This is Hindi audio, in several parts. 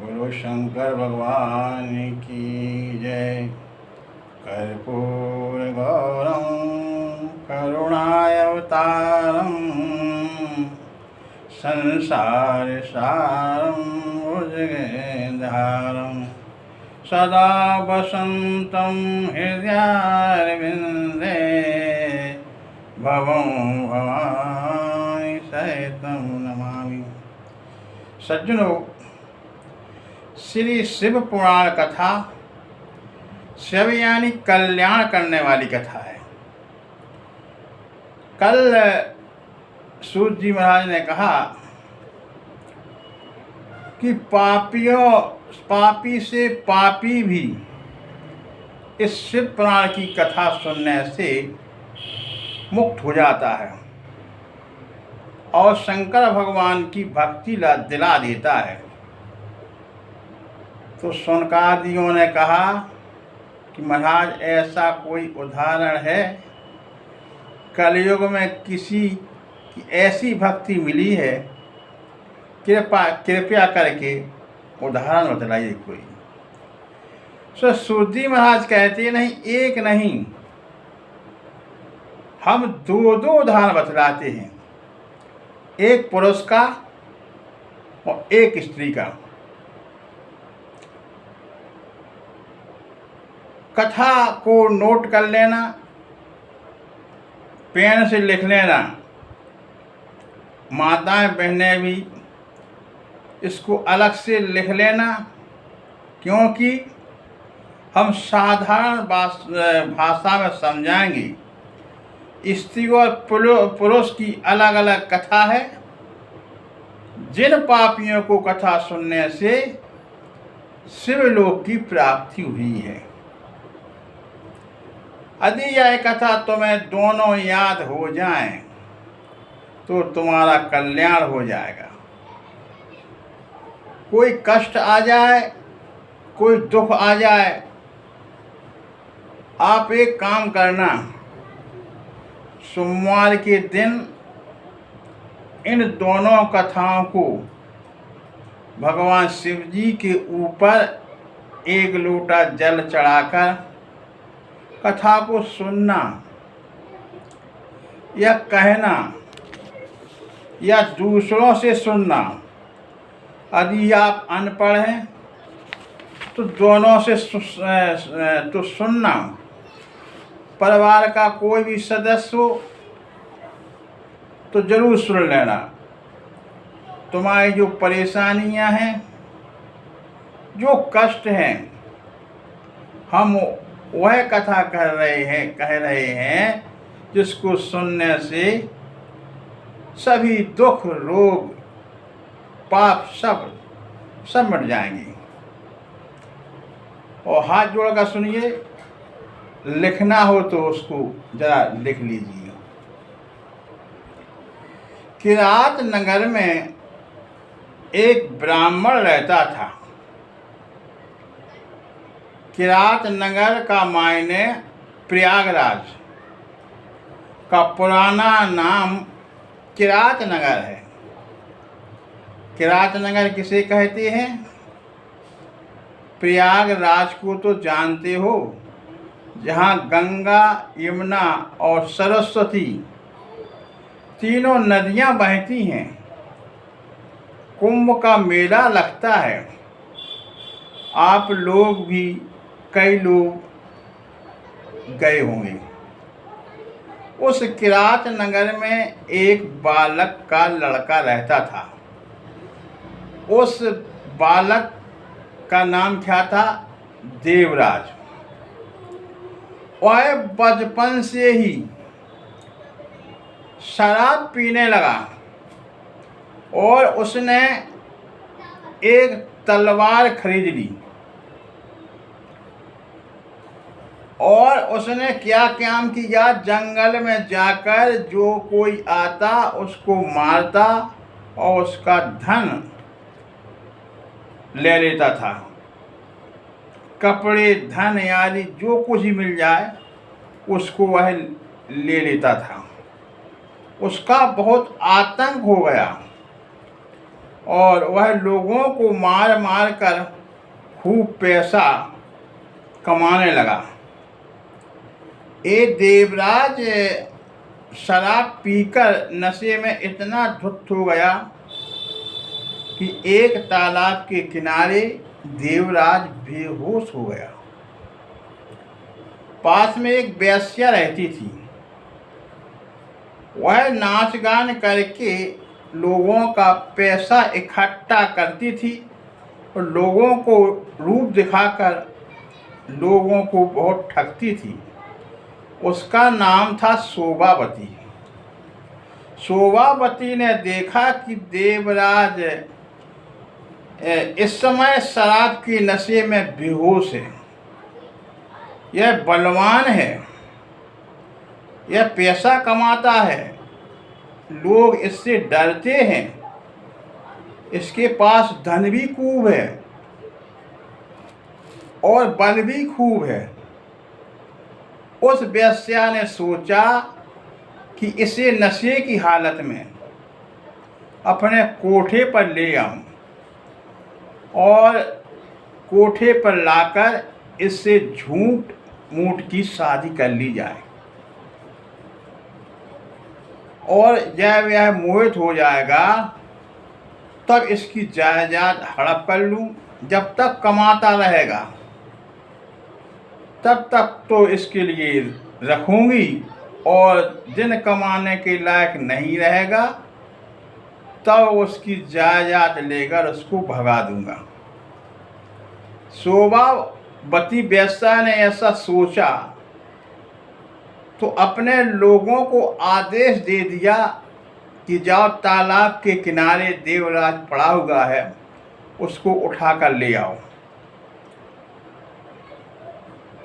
बोलो शंकर भगवान की जय। कर्पूर गौरम करुणावतारम संसार सारम भुजगेंद्रहारम सदा वसंतं हृदयारविंदे भवं भवानि सहितं नमामि। सज्जनों, श्री शिव पुराण कथा शिव यानी कल्याण करने वाली कथा है। कल सूत जी महाराज ने कहा कि पापी से पापी भी इस शिव पुराण की कथा सुनने से मुक्त हो जाता है और शंकर भगवान की भक्ति दिला देता है। तो शौनकादियों ने कहा कि महाराज ऐसा कोई उदाहरण है कलयुग में किसी की ऐसी भक्ति मिली है, कृपया करके उदाहरण बतलाइए कोई। सो सूत महाराज कहते नहीं, एक नहीं, हम दो उदाहरण बतलाते हैं, एक पुरुष का और एक स्त्री का। कथा को नोट कर लेना, पेन से लिख लेना, माताएं बहनें भी इसको अलग से लिख लेना, क्योंकि हम साधारण भाषा में समझाएंगे। स्त्री और पुरुष की अलग अलग कथा है। जिन पापियों को कथा सुनने से शिवलोक की प्राप्ति हुई है, यदि यह कथा तुम्हें दोनों याद हो जाएं तो तुम्हारा कल्याण हो जाएगा। कोई कष्ट आ जाए, कोई दुख आ जाए, आप एक काम करना, सोमवार के दिन इन दोनों कथाओं को भगवान शिव जी के ऊपर एक लोटा जल चढ़ाकर कथा को सुनना या कहना या दूसरों से सुनना। यदि आप अनपढ़ हैं तो दोनों से तो सुनना। परिवार का कोई भी सदस्य हो तो जरूर सुन लेना। तुम्हारी जो परेशानियां हैं, जो कष्ट हैं, हम वह कथा कह रहे हैं जिसको सुनने से सभी दुख, रोग, पाप सब मिट जाएंगे। और हाथ जोड़कर सुनिए, लिखना हो तो उसको जरा लिख लीजिए। किरात नगर में एक ब्राह्मण रहता था। किरात नगर का मायने प्रयागराज का पुराना नाम किरात नगर है। किरात नगर किसे कहते हैं? प्रयागराज को तो जानते हो, जहाँ गंगा, यमुना और सरस्वती तीनों नदियाँ बहती हैं। कुंभ का मेला लगता है। आप लोग भी, कई लोग गए होंगे। उस किरात नगर में एक बालक का लड़का रहता था। उस बालक का नाम क्या था? देवराज। वह बचपन से ही शराब पीने लगा और उसने एक तलवार खरीद ली और उसने क्या काम किया, जंगल में जाकर जो कोई आता उसको मारता और उसका धन ले लेता था। कपड़े, धन आदि जो कुछ ही मिल जाए उसको वह ले लेता था। उसका बहुत आतंक हो गया। और वह लोगों को मार मार कर खूब पैसा कमाने लगा। ये देवराज शराब पीकर नशे में इतना धुत हो गया कि एक तालाब के किनारे देवराज बेहोश हो गया। पास में एक वेश्या रहती थी। वह नाच गान करके लोगों का पैसा इकट्ठा करती थी और लोगों को रूप दिखाकर लोगों को बहुत ठगती थी। उसका नाम था शोभावती। शोभावती ने देखा कि देवराज इस समय शराब के नशे में बेहोश है, यह बलवान है, यह पैसा कमाता है, लोग इससे डरते हैं, इसके पास धन भी खूब है और बल भी खूब है। उस वेश्या ने सोचा कि इसे नशे की हालत में अपने कोठे पर ले आऊं और कोठे पर लाकर इससे झूठ मूठ की शादी कर ली जाए और जब यह मोहित हो जाएगा तब इसकी जायदाद हड़प कर लूं। जब तक कमाता रहेगा तब तक तो इसके लिए रखूंगी और दिन कमाने के लायक नहीं रहेगा तब उसकी जायदाद लेकर उसको भगा दूंगा। शोभावती वेश्या ने ऐसा सोचा तो अपने लोगों को आदेश दे दिया कि जाओ तालाब के किनारे देवराज पड़ा हुआ है, उसको उठाकर ले आओ।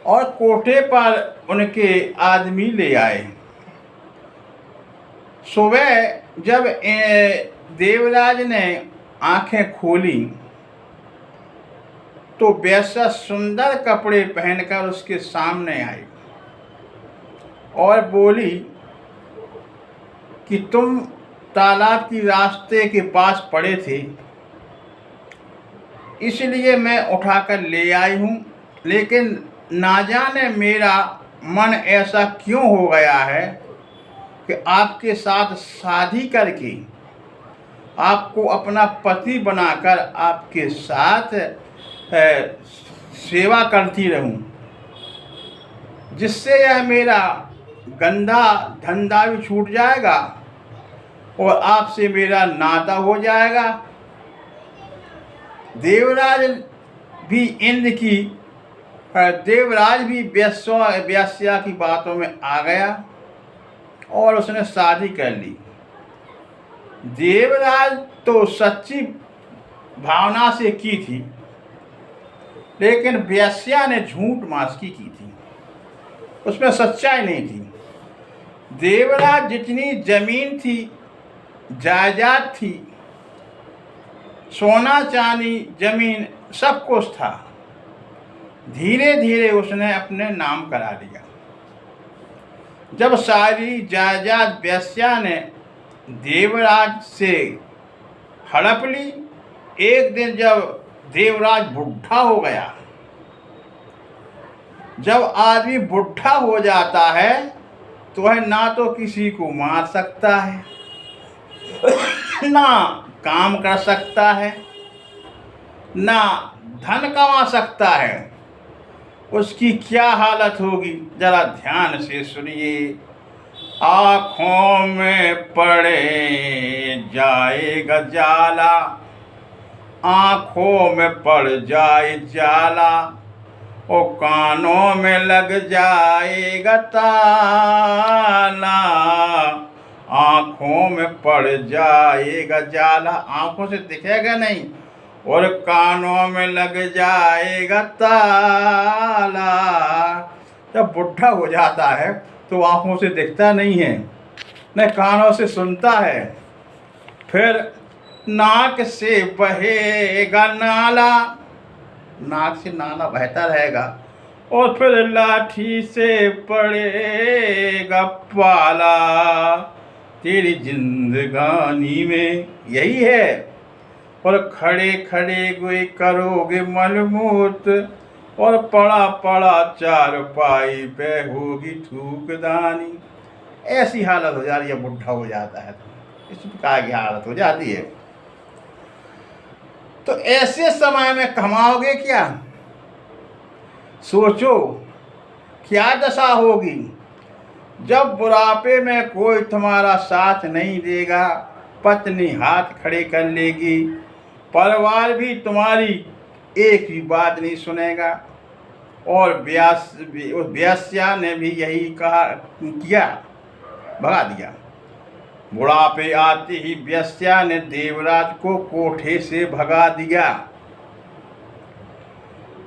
और कोठे पर उनके आदमी ले आए। सुबह जब देवराज ने आंखें खोली तो वेश्या सुंदर कपड़े पहनकर उसके सामने आई और बोली कि तुम तालाब की रास्ते के पास पड़े थे, इसलिए मैं उठाकर ले आई हूँ, लेकिन ना जाने मेरा मन ऐसा क्यों हो गया है कि आपके साथ शादी करके आपको अपना पति बनाकर आपके साथ सेवा करती रहूं, जिससे यह मेरा गंदा धंधा भी छूट जाएगा और आपसे मेरा नाता हो जाएगा। देवराज भी वेश्या की बातों में आ गया और उसने शादी कर ली। देवराज तो सच्ची भावना से की थी, लेकिन वेश्या ने झूठ मास्की की थी, उसमें सच्चाई नहीं थी। देवराज जितनी जमीन थी, जायदाद थी, सोना चांदी जमीन सब कुछ था, धीरे धीरे उसने अपने नाम करा लिया। जब सारी जायदाद वेश्या ने देवराज से हड़प ली, एक दिन जब देवराज बुढ़ा हो गया, जब आदमी बुढ़ा हो जाता है तो वह ना तो किसी को मार सकता है, ना काम कर सकता है, ना धन कमा सकता है। उसकी क्या हालत होगी जरा ध्यान से सुनिए। आँखों में पड़े जाएगा जाला, आँखों में पड़ जाए जाला, ओ कानों में लग जाएगा ताला, आँखों में पड़ जाएगा जाला, आँखों से दिखेगा नहीं और कानों में लग जाएगा ताला। जब बुढ़ा हो जाता है तो आँखों से दिखता नहीं है, न कानों से सुनता है, फिर नाक से बहेगा नाला, नाक से नाला बहता रहेगा और फिर लाठी से पड़ेगा पाला। तेरी जिंदगानी में यही है, और खड़े खड़े gue करोगे मलमूत्र, और पड़ा पड़ा चारपाई पे होगी थूकदानी। ऐसी हालत हो जाती है, बुढ़ा हो जाता है तो इस प्रकार की हालत हो जाती है। तो ऐसे समय में कमाओगे क्या? सोचो क्या दशा होगी जब बुढ़ापे में कोई तुम्हारा साथ नहीं देगा, पत्नी हाथ खड़े कर लेगी, परिवार भी तुम्हारी एक भी बात नहीं सुनेगा। और उस व्यास्या ने भी यही किया, भगा दिया। बुढ़ापे आते ही व्यास्या ने देवराज को कोठे से भगा दिया।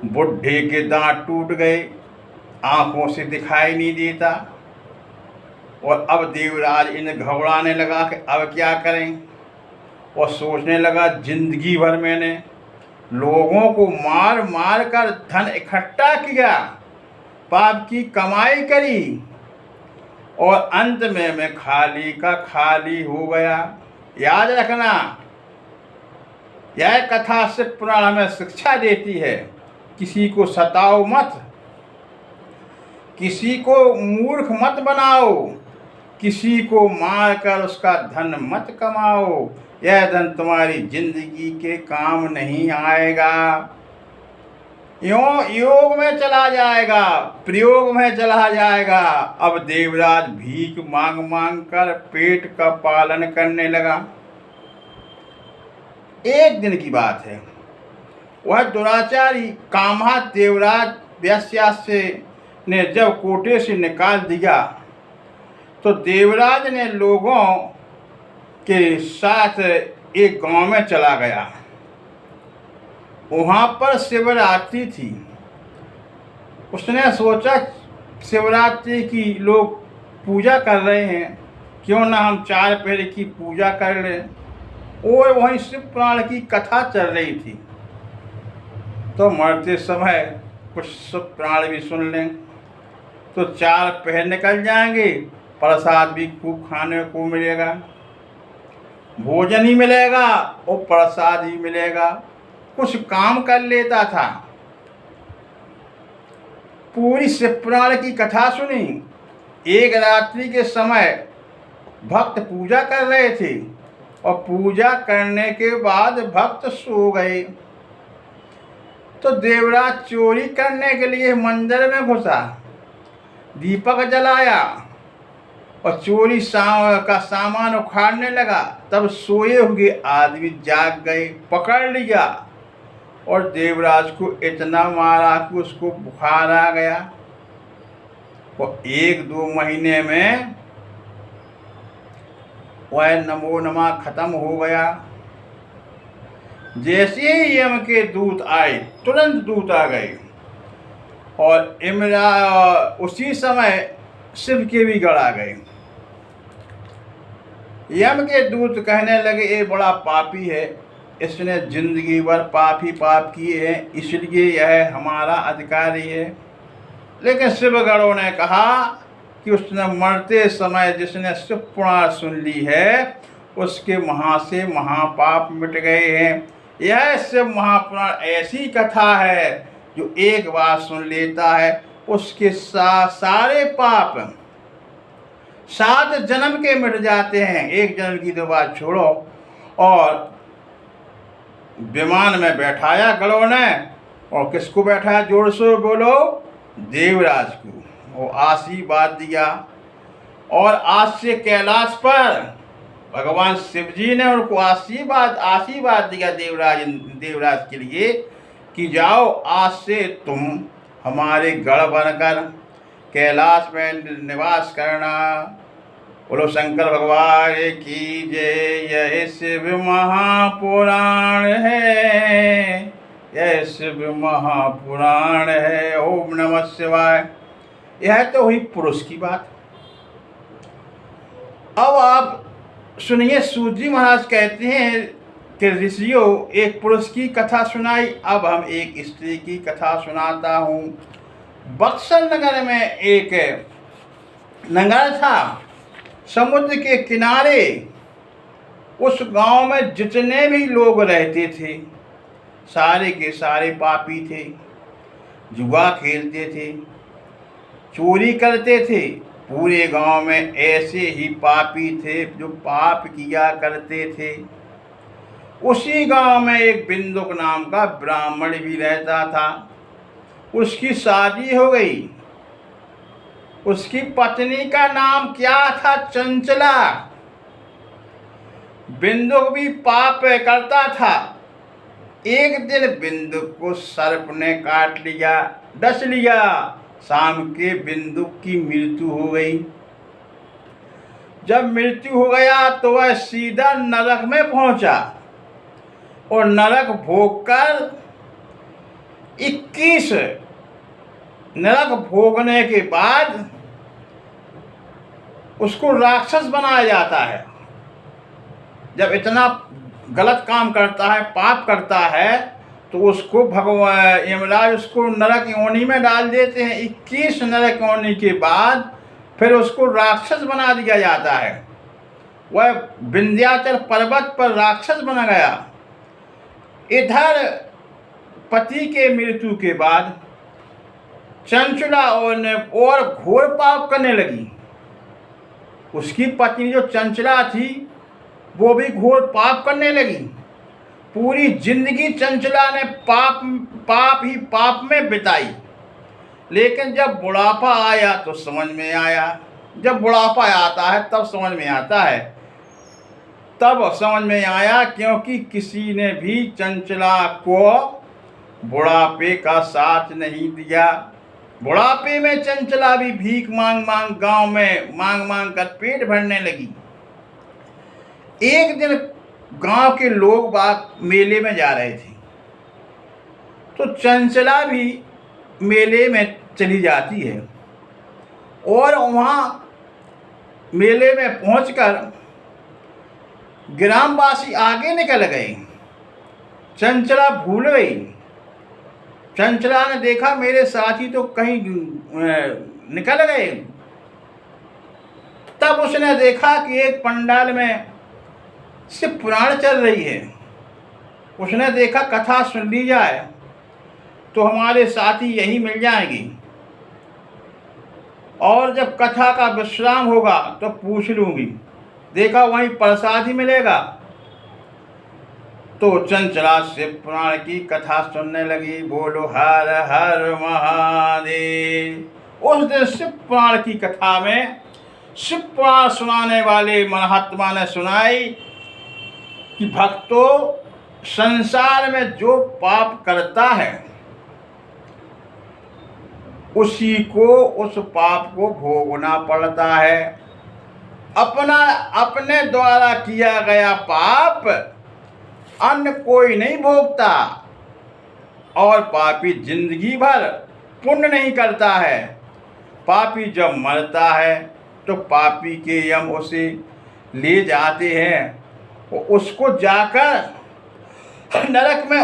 बुढ़े के दांत टूट गए, आंखों से दिखाई नहीं देता, और अब देवराज इन्हें घबराने लगा कि अब क्या करें, और सोचने लगा जिंदगी भर मैंने लोगों को मार मार कर धन इकट्ठा किया, पाप की कमाई करी, और अंत में मैं खाली का खाली हो गया। याद रखना, यह कथा शिव पुराण हमें शिक्षा देती है, किसी को सताओ मत, किसी को मूर्ख मत बनाओ, किसी को मारकर उसका धन मत कमाओ। यह धन तुम्हारी जिंदगी के काम नहीं आएगा, यों योग में चला जाएगा, प्रयोग में चला जाएगा। अब देवराज भीख मांग मांग कर पेट का पालन करने लगा। एक दिन की बात है, वह दुराचारी काम्हा देवराज व्यास्या से ने जब कोठे से निकाल दिया तो देवराज ने लोगों के साथ एक गांव में चला गया। वहाँ पर शिवरात्रि थी। उसने सोचा शिवरात्रि की लोग पूजा कर रहे हैं, क्यों ना हम 4 पहर की पूजा कर लें। और वहीं शिव पुराण की कथा चल रही थी, तो मरते समय कुछ शिव पुराण भी सुन लें तो 4 पहर निकल जाएंगे, प्रसाद भी खूब खाने को मिलेगा, भोजन ही मिलेगा और प्रसाद ही मिलेगा। कुछ काम कर लेता था। पूरी शिव पुराण की कथा सुनी। एक रात्रि के समय भक्त पूजा कर रहे थे, और पूजा करने के बाद भक्त सो गए। तो देवराज चोरी करने के लिए मंदिर में घुसा, दीपक जलाया और चोरी का सामान उखाड़ने लगा। तब सोए हुए आदमी जाग गए, पकड़ लिया और देवराज को इतना मारा कि उसको बुखार आ गया। और 1-2 महीने में वह नमो नमः खत्म हो गया। जैसे ही यम के दूत आए, तुरंत दूत आ गए, और इमरा उसी समय शिव के भी गड़ आ गए। यम के दूत कहने लगे ये बड़ा पापी है, इसने जिंदगी भर पाप ही पाप किए हैं, इसलिए यह हमारा अधिकारी है। लेकिन शिवगणों ने कहा कि उसने मरते समय जिसने शिव पुराण सुन ली है उसके से महापाप मिट गए हैं। यह शिव महापुराण ऐसी कथा है जो एक बार सुन लेता है उसके सारे पाप 7 जन्म के मिट जाते हैं। 1 जन्म की तो बात छोड़ो। और विमान में बैठाया गणों ने, और किसको बैठाया, जोर से बोलो, देवराज को। वो आशीर्वाद दिया, और आज से कैलाश पर भगवान शिव जी ने उनको आशीर्वाद दिया देवराज के लिए कि जाओ आज से तुम हमारे गढ़ बनकर कैलाश में निवास करना। बोलो शंकर भगवान की जय। यह शिव महापुराण है, यह शिव महापुराण है। ओम नमः शिवाय। यह तो हुई पुरुष की बात। अब आप सुनिए, सूत जी महाराज कहते हैं कि ऋषियों एक पुरुष की कथा सुनाई, अब हम एक स्त्री की कथा सुनाता हूँ। बक्सर नगर में एक नगर था, समुद्र के किनारे उस गांव में जितने भी लोग रहते थे सारे के सारे पापी थे, जुआ खेलते थे, चोरी करते थे। पूरे गांव में ऐसे ही पापी थे जो पाप किया करते थे। उसी गांव में एक बिंदुक नाम का ब्राह्मण भी रहता था। उसकी शादी हो गई। उसकी पत्नी का नाम क्या था? चंचला। बिंदुक भी पाप करता था। एक दिन बिंदुक को सर्प ने काट लिया, डस लिया। शाम के बिंदुक की मृत्यु हो गई। जब मृत्यु हो गया तो वह सीधा नरक में पहुंचा और नरक भोगकर 21 नरक भोगने के बाद उसको राक्षस बनाया जाता है। जब इतना गलत काम करता है, पाप करता है, तो उसको भगवान यमराज उसको नरक योनि में डाल देते हैं। 21 नरक योनि के बाद फिर उसको राक्षस बना दिया जाता है। वह विंध्याचल पर्वत पर राक्षस बना गया। इधर पति के मृत्यु के बाद चंचला और घोर पाप करने लगी। उसकी पत्नी जो चंचला थी वो भी घोर पाप करने लगी। पूरी जिंदगी चंचला ने पाप ही पाप में बिताई। लेकिन जब बुढ़ापा आया तो समझ में आया। जब बुढ़ापा आता है तब समझ में आता है। तब समझ में आया क्योंकि किसी ने भी चंचला को बुढ़ापे का साथ नहीं दिया। बुढ़ापे में चंचला भी भीख मांग मांग गांव में मांग मांग कर पेट भरने लगी। एक दिन गांव के लोग बाग मेले में जा रहे थे तो चंचला भी मेले में चली जाती है और वहाँ मेले में पहुंचकर ग्रामवासी आगे निकल गए। चंचला भूल गई। चंचला ने देखा मेरे साथी तो कहीं निकल गए। तब उसने देखा कि एक पंडाल में शिव पुराण चल रही है। उसने देखा कथा सुन ली जाए तो हमारे साथी यही मिल जाएंगी और जब कथा का विश्राम होगा तो पूछ लूँगी। देखा वहीं प्रसाद ही मिलेगा। तो चंचला शिव पुराण की कथा सुनने लगी। बोलो हर हर महादेव। उस दिन शिव पुराण की कथा में शिव पुराण सुनाने वाले महात्मा ने सुनाई कि भक्तों, संसार में जो पाप करता है उसी को उस पाप को भोगना पड़ता है। अपने द्वारा किया गया पाप अन्य कोई नहीं भोगता और पापी जिंदगी भर पुण्य नहीं करता है। पापी जब मरता है तो पापी के यम उसे ले जाते हैं। उसको जाकर नरक में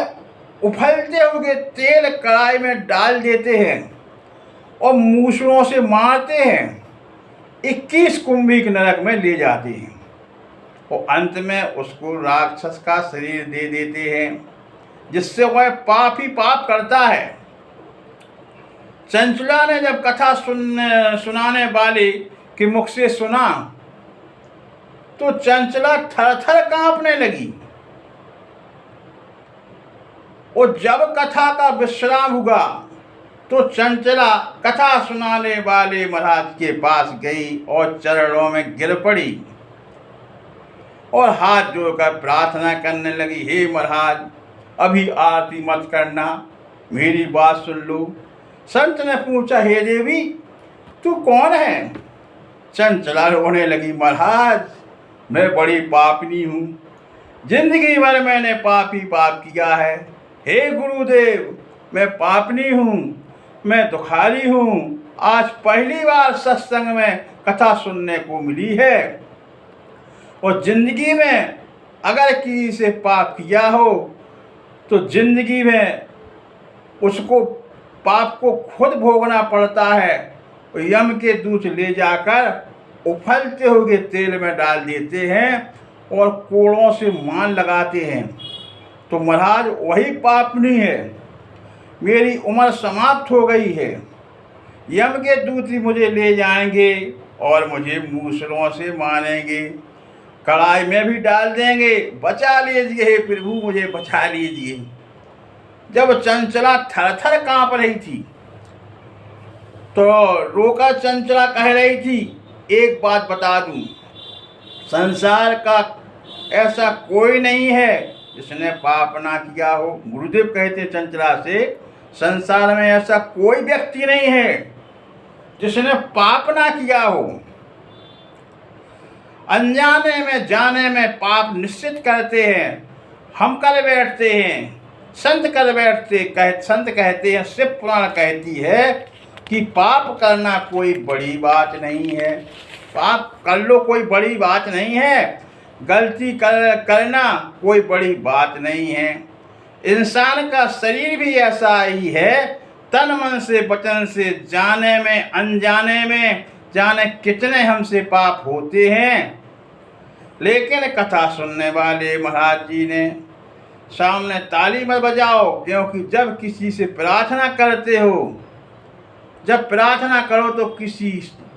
उफलते हुए तेल कढ़ाई में डाल देते हैं और मूसलों से मारते हैं। 21 कुंभिक नरक में ले जाते हैं और अंत में उसको राक्षस का शरीर दे देते हैं जिससे वह पाप ही पाप करता है। चंचला ने जब कथा सुनाने वाले के मुख से सुना तो चंचला थर थर कांपने लगी। और जब कथा का विश्राम हुआ तो चंचला कथा सुनाने वाले महाराज के पास गई और चरणों में गिर पड़ी और हाथ जोड़कर प्रार्थना करने लगी। हे महाराज, अभी आरती मत करना, मेरी बात सुन लो। संत ने पूछा, हे देवी तू कौन है? चंचला रोने लगी, महाराज मैं बड़ी पापनी हूँ, जिंदगी भर मैंने पाप ही पाप किया है। हे गुरुदेव, मैं पापनी हूँ, मैं दुखारी हूँ। आज पहली बार सत्संग में कथा सुनने को मिली है और जिंदगी में अगर किसी से पाप किया हो तो जिंदगी में उसको पाप को खुद भोगना पड़ता है। और यम के दूत ले जाकर उफलते हुए तेल में डाल देते हैं और कोड़ों से मान लगाते हैं तो महाराज वही पापनी है। मेरी उम्र समाप्त हो गई है। यम के दूत ही मुझे ले जाएंगे और मुझे मूसलों से मारेंगे, कड़ाई में भी डाल देंगे। बचा लीजिए हे प्रभु, मुझे बचा लीजिए। जब चंचला थर थर कांप रही थी तो रोका चंचला कह रही थी, एक बात बता दूं, संसार का ऐसा कोई नहीं है जिसने पाप ना किया हो। गुरुदेव कहते चंचला से, संसार में ऐसा कोई व्यक्ति नहीं है जिसने पाप ना किया हो। अनजाने में जाने में पाप निश्चित करते हैं, हम कर बैठते हैं, संत कर बैठते। संत कहते हैं, शिव पुराण कहती है कि पाप करना कोई बड़ी बात नहीं है। पाप कर लो, कोई बड़ी बात नहीं है। गलती करना कोई बड़ी बात नहीं है। इंसान का शरीर भी ऐसा ही है, तन मन से वचन से जाने में अनजाने में जाने कितने हमसे पाप होते हैं। लेकिन कथा सुनने वाले महाराज जी ने सामने ताली मत बजाओ, क्योंकि जब किसी से प्रार्थना करते हो, जब प्रार्थना करो तो किसी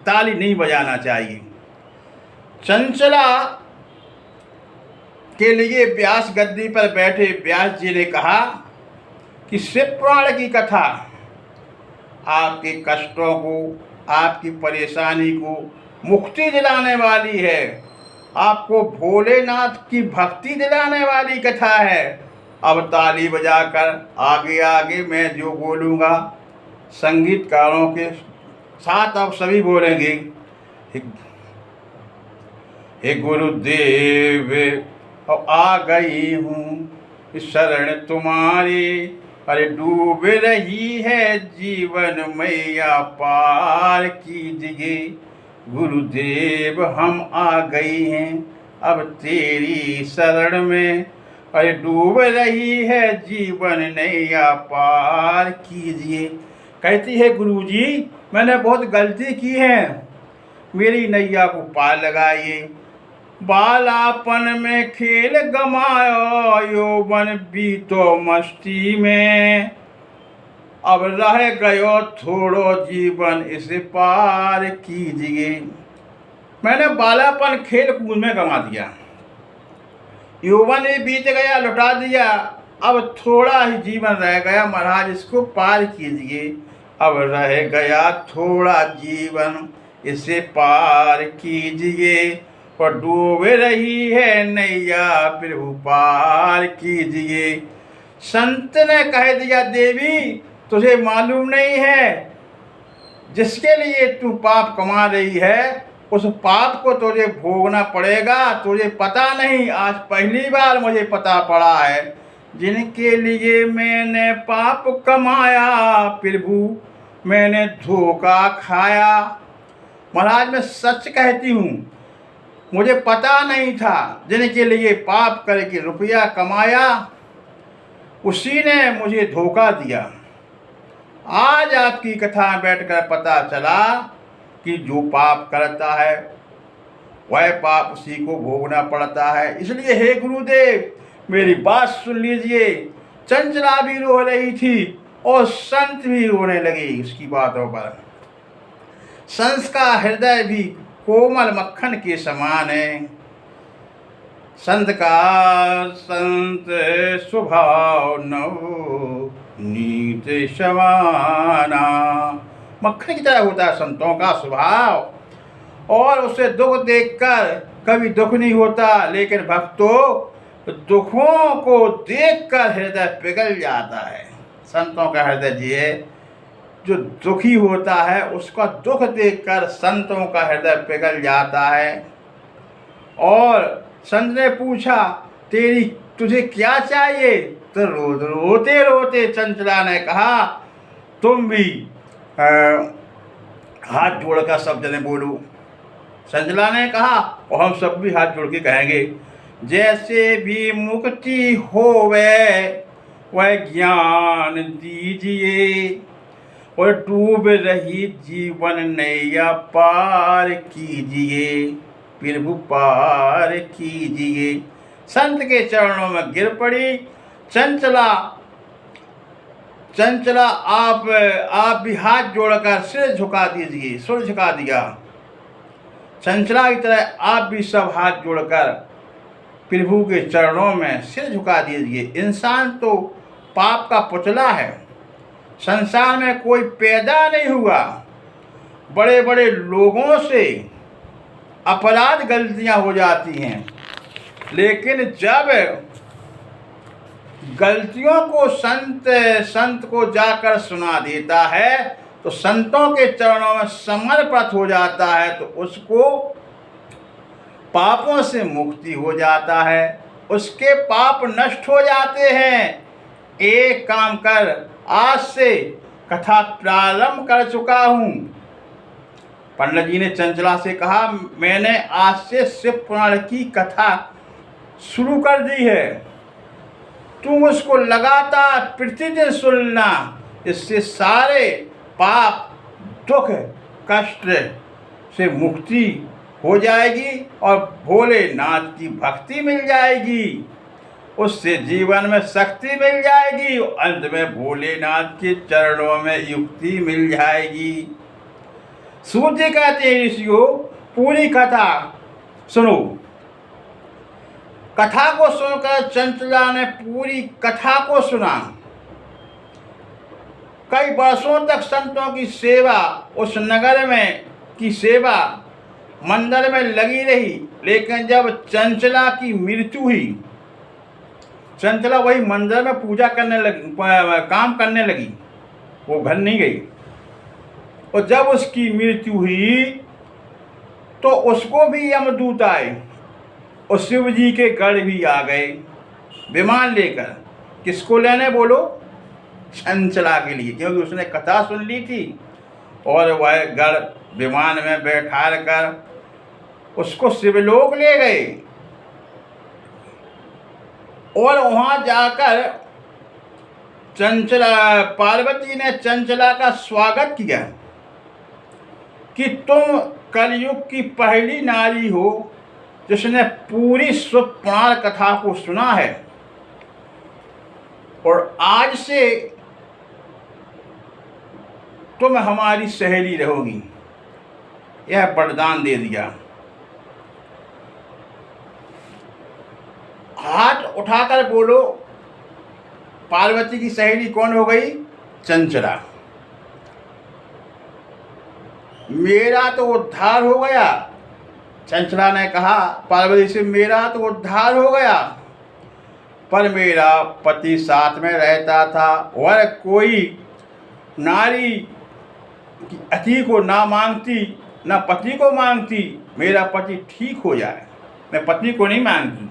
ताली नहीं बजाना चाहिए। चंचला के लिए व्यास गद्दी पर बैठे व्यास जी ने कहा कि शिव पुराण की कथा आपके कष्टों को, आपकी परेशानी को मुक्ति दिलाने वाली है, आपको भोलेनाथ की भक्ति दिलाने वाली कथा है। अब ताली बजाकर आगे आगे मैं जो बोलूँगा संगीतकारों के साथ अब सभी बोलेंगे। हे गुरुदेव अब आ गई हूँ शरण तुम्हारी, अरे डूब रही है जीवन मैया पार कीजिए। गुरुदेव हम आ गए हैं अब तेरी शरण में, अरे डूब रही है जीवन नैया पार कीजिए। कहती है, गुरुजी मैंने बहुत गलती की है, मेरी नैया को पार लगाइए। बालापन में खेल गमाया, यौवन बीतो मस्ती में, अब रह गयो थोड़ो जीवन इसे पार कीजिए। मैंने बालापन खेल कूद में गंवा दिया, यौवन भी बीत गया, लौटा दिया, अब थोड़ा ही जीवन रह गया, महाराज इसको पार कीजिए। अब रह गया थोड़ा जीवन इसे पार कीजिए, और डूब रही है नैया प्रभु पार कीजिए। संत ने कह दिया, देवी तुझे मालूम नहीं है, जिसके लिए तू पाप कमा रही है उस पाप को तुझे भोगना पड़ेगा। तुझे पता नहीं, आज पहली बार मुझे पता पड़ा है। जिनके लिए मैंने पाप कमाया प्रभु मैंने धोखा खाया। महाराज मैं सच कहती हूँ, मुझे पता नहीं था, जिनके लिए पाप करके रुपया कमाया उसी ने मुझे धोखा दिया। आज आपकी कथा में बैठकर पता चला कि जो पाप करता है वह पाप उसी को भोगना पड़ता है। इसलिए हे गुरुदेव मेरी बात सुन लीजिए। चंचला भी रो रही थी और संत भी रोने लगे इसकी बातों पर। संत का हृदय भी कोमल मक्खन के समान है। संत का संत स्वभाव नव नीत शवाना, मक्खन की तरह होता है संतों का स्वभाव, और उसे दुख देखकर कभी दुख नहीं होता, लेकिन भक्तों दुखों को देखकर हृदय पिघल जाता है। संतों का हृदय जी है, जो दुखी होता है उसका दुख देखकर संतों का हृदय पिघल जाता है। और संत ने पूछा, तुझे क्या चाहिए? तो रोते रोते चंचला ने कहा, तुम भी हाथ जोड़कर सब जने बोलो। चंचला ने कहा, और हम सब भी हाथ जोड़ के कहेंगे, जैसे भी मुक्ति होवे वह ज्ञान दीजिए, और डूब रही जीवन नैया पार कीजिए। प्रभु पार कीजिए। संत के चरणों में गिर पड़ी चंचला। चंचला आप भी हाथ जोड़कर सिर झुका दीजिए, सिर झुका दिया। चंचला की तरह आप भी सब हाथ जोड़कर प्रभु के चरणों में सिर झुका दीजिए। इंसान तो पाप का पुतला है। संसार में कोई पैदा नहीं हुआ। बड़े बड़े लोगों से अपराध गलतियां हो जाती हैं, लेकिन जब गलतियों को संत को जाकर सुना देता है तो संतों के चरणों में समर्पित हो जाता है, तो उसको पापों से मुक्ति हो जाता है, उसके पाप नष्ट हो जाते हैं। एक काम कर, आज से कथा प्रारंभ कर चुका हूँ। पंडित जी ने चंचला से कहा, मैंने आज से शिव पुराण की कथा शुरू कर दी है, तुम उसको लगातार प्रतिदिन सुनना। इससे सारे पाप दुख कष्ट से मुक्ति हो जाएगी और भोलेनाथ की भक्ति मिल जाएगी। उससे जीवन में शक्ति मिल जाएगी और अंत में भोलेनाथ के चरणों में युक्ति मिल जाएगी। सूर्य कहते हैं ऋषियों, पूरी कथा सुनो। कथा को सुनकर चंचला ने पूरी कथा को सुना। कई वर्षों तक संतों की सेवा, उस नगर में की सेवा मंदिर में लगी रही, लेकिन जब चंचला की मृत्यु हुई, चंचला वही मंदिर में पूजा करने लगी, काम करने लगी, वो घर नहीं गई। और जब उसकी मृत्यु हुई तो उसको भी यमदूत आए और शिव जी के गढ़ भी आ गए विमान लेकर। किसको लेने बोलो? चंचला के लिए, क्योंकि उसने कथा सुन ली थी और वह गढ़ विमान में बैठा कर उसको शिवलोक ले गए। और वहाँ जाकर पार्वती ने चंचला का स्वागत किया कि तुम कलयुग की पहली नारी हो जिसने पूरी शिव पुराण कथा को सुना है, और आज से तुम हमारी सहेली रहोगी। यह वरदान दे दिया। हाथ उठाकर बोलो, पार्वती की सहेली कौन हो गई? चंचला। मेरा तो उद्धार हो गया। चंचला ने कहा पार्वती से, मेरा तो उद्धार हो गया, पर मेरा पति साथ में रहता था। वह कोई नारी अति को ना मांगती, ना पति को मांगती। मेरा पति ठीक हो जाए, मैं पति को नहीं मांगती।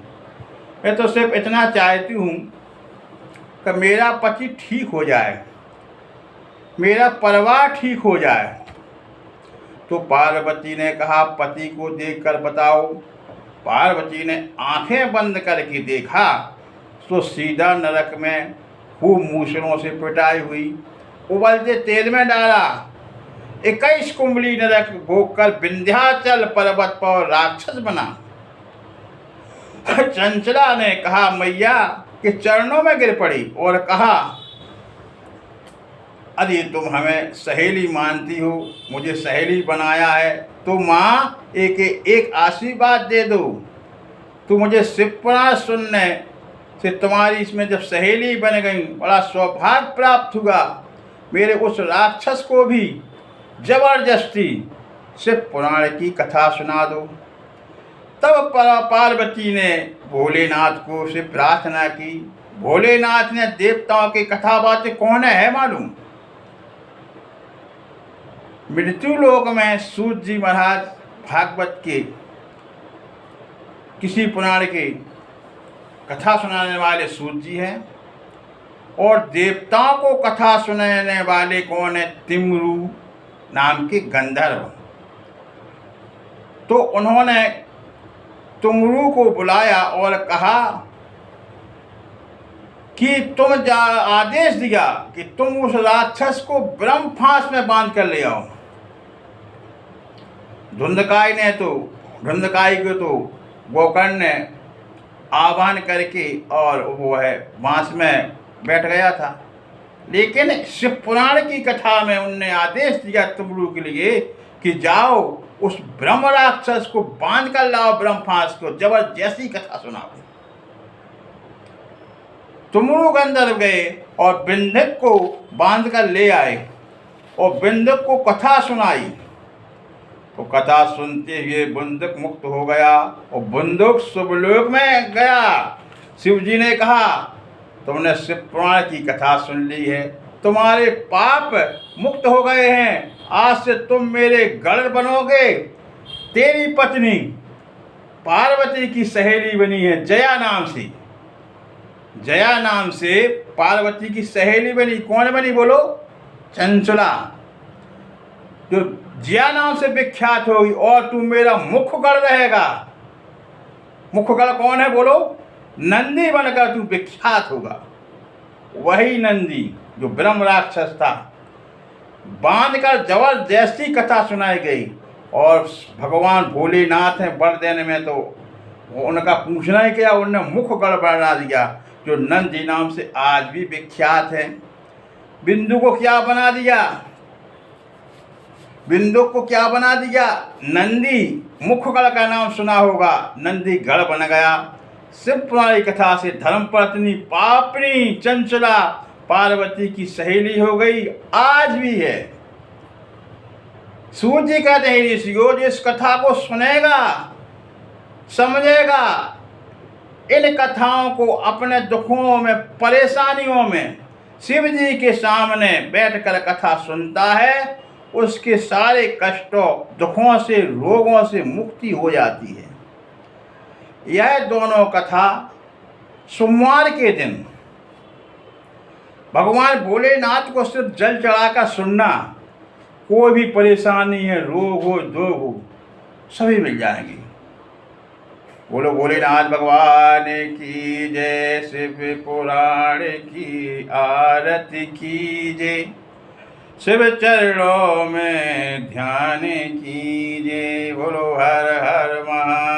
मैं तो सिर्फ इतना चाहती हूँ कि मेरा पति ठीक हो जाए, मेरा परिवार ठीक हो जाए। तो पार्वती ने कहा, पति को देखकर बताओ। पार्वती ने आंखें बंद करके देखा तो सीधा नरक में खूब मूसलों से पिटाई हुई, उबलते तेल में डाला, 21 कुंडली नरक भोगकर विंध्याचल पर्वत पर राक्षस बना। चंचला ने कहा, मैया के चरणों में गिर पड़ी और कहा, यदि तुम हमें सहेली मानती हो, मुझे सहेली बनाया है, तो माँ एक आशीर्वाद दे दो। तू मुझे शिव पुराण सुनने से तुम्हारी इसमें जब सहेली बन गई, बड़ा सौभाग्य प्राप्त हुआ। मेरे उस राक्षस को भी जबरदस्ती शिव पुराण की कथा सुना दो। तब पार्वती ने भोलेनाथ को से प्रार्थना की। भोलेनाथ ने देवताओं की कथा बातें कौन है मालूम? मृत्यु लोक में सूत जी महाराज भागवत के किसी पुराण के कथा सुनाने वाले सूत जी हैं, और देवताओं को कथा सुनाने वाले कौन है? तिमरू नाम के गंधर्व। तो उन्होंने तुमरू को बुलाया और कहा कि तुम आदेश दिया कि तुम उस राक्षस को ब्रह्म फांस में बांध कर ले आओ। धुंधकाई ने तो धुंधकाई को तो गोकर्ण ने आह्वान करके और वो है बांस में बैठ गया था। लेकिन शिव पुराण की कथा में उनने आदेश दिया तुमरू के लिए कि जाओ उस ब्रह्म राक्षस को बांध कर लाओ, ब्रह्मफांस को, जबरदस्ती कथा सुनाओ। तुमरू गंधर्व गए और बिंदक को बांध कर ले आए और बिंदक को कथा सुनाई। तो कथा सुनते हुए बंदक मुक्त हो गया और बंदुक शुभलोक में गया। शिव जी ने कहा, तुमने शिव पुराण की कथा सुन ली है, तुम्हारे पाप मुक्त हो गए हैं, आज से तुम मेरे गढ़ बनोगे। तेरी पत्नी पार्वती की सहेली बनी है, जया नाम से। जया नाम से पार्वती की सहेली बनी। कौन बनी बोलो? चंचला, जो जया नाम से विख्यात होगी। और तू मेरा मुखगढ़ रहेगा। मुखगढ़ कौन है बोलो? नंदी बनकर तू विख्यात होगा। वही नंदी जो ब्रह्म राक्षस था, बांधकर जबरदस्ती कथा सुनाई गई। और भगवान भोलेनाथ हैं वर देने में, तो उनका पूछना ही क्या, उनने मुखगढ़ बना दिया, जो नंदी नाम से आज भी विख्यात है। बिंदु को क्या बना दिया? बिंदु को क्या बना दिया? नंदी। मुखगढ़ का नाम सुना होगा, नंदी गढ़ बन गया। शिव पुराण की कथा से धर्मपत्नी पापनी चंचला पार्वती की सहेली हो गई, आज भी है। सूर्य जी कहते हैं, ऋषियों जो इस कथा को सुनेगा, समझेगा, इन कथाओं को अपने दुखों में, परेशानियों में शिव जी के सामने बैठकर कथा सुनता है, उसके सारे कष्टों, दुखों से, रोगों से मुक्ति हो जाती है। यह दोनों कथा सोमवार के दिन भगवान भोलेनाथ को सिर्फ जल चढ़ाकर सुनना, कोई भी परेशानी है, रोग हो, दोग हो, सभी मिल जाएंगी। बोलो भोलेनाथ भगवान की जय, शिव पुराण की आरती कीजिए, शिव चरणों में ध्यान कीजिए। बोलो हर हर महा